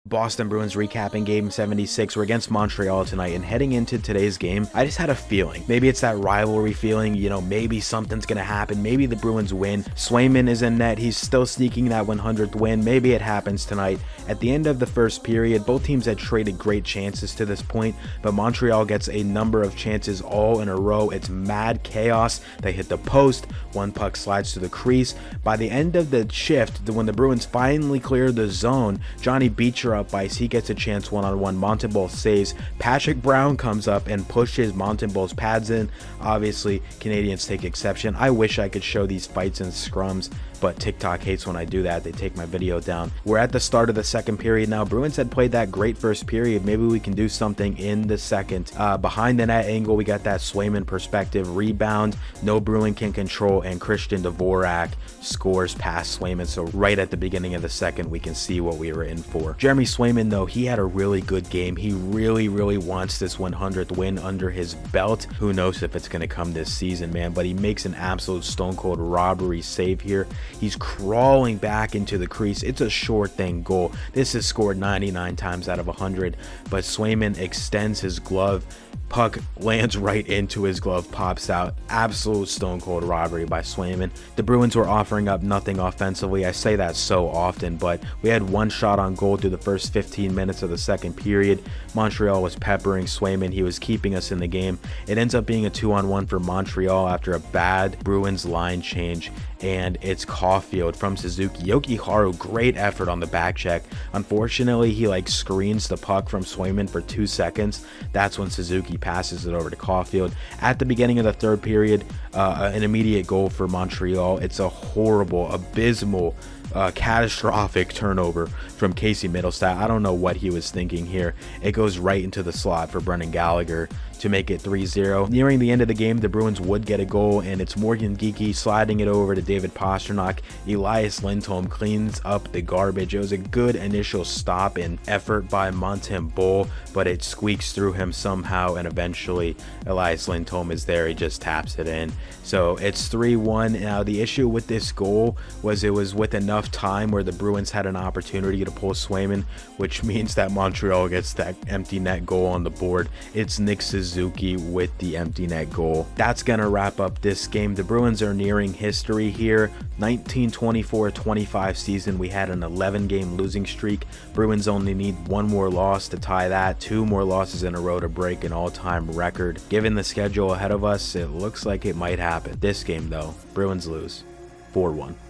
Boston Bruins recapping game 76. We're against Montreal tonight, and heading into today's game, I just had a feeling. Maybe it's that rivalry feeling, maybe something's gonna happen. Maybe the Bruins win. Swayman is in net. He's still sneaking that 100th win. Maybe it happens tonight. At the end of the first period, both teams had traded great chances to this point, but Montreal gets a number of chances all in a row. It's mad chaos. They hit the post. One puck slides to the crease. By the end of the shift, when the Bruins finally clear the zone, Johnny Beecher up ice, he gets a chance one-on-one. Montembeault saves. Patrick Brown comes up and pushes Montembeault's pads in. Obviously, Canadians take exception. I wish I could show these fights and scrums, but TikTok hates when I do that. They take my video down. We're at the start of the second period now. Bruins had played that great first period. Maybe we can do something in the second. Behind the net angle, we got that Swayman perspective. Rebound, no Bruin can control, and Christian Dvorak scores past Swayman. So right at the beginning of the second, we can see what we were in for. Jeremy Swayman, though, he had a really good game. He really wants this 100th win under his belt. Who knows if it's going to come this season, man, but he makes an absolute stone cold robbery save here. He's crawling back into the crease. It's a sure thing goal. This is scored 99 times out of 100, but Swayman extends his glove. Puck lands right into his glove, pops out. Absolute stone cold robbery by Swayman. The Bruins were offering up nothing offensively. I say that so often, but we had one shot on goal through the first 15 minutes of the second period. Montreal was peppering Swayman. He was keeping us in the game. It ends up being a 2-on-1 for Montreal after a bad Bruins line change, and it's Caulfield from Suzuki. Jokiharju, great effort on the back check. Unfortunately, he screens the puck from Swayman for 2 seconds. That's when Suzuki passes it over to Caulfield. At the beginning of the third period, an immediate goal for Montreal. It's a horrible, abysmal, catastrophic turnover from Casey Mittelstadt. I don't know what he was thinking here. It goes right into the slot for Brendan Gallagher to make it 3-0. Nearing the end of the game, the Bruins would get a goal, and it's Morgan Geekie sliding it over to David Pastrnak. Elias Lindholm cleans up the garbage. It was a good initial stop and effort by Montembeault, but it squeaks through him somehow, and eventually Elias Lindholm is there. He just taps it in. So it's 3-1. Now, the issue with this goal was it was with enough time where the Bruins had an opportunity to pull Swayman, which means that Montreal gets that empty net goal on the board. It's Nick Suzuki with the empty net goal. That's gonna wrap up this game. The Bruins are nearing history here. 1924-25 season, we had an 11-game losing streak. Bruins only need one more loss to tie that. 2 more losses in a row to break an all-time record. Given the schedule ahead of us, it looks like it might happen. This game, though, Bruins lose 4-1.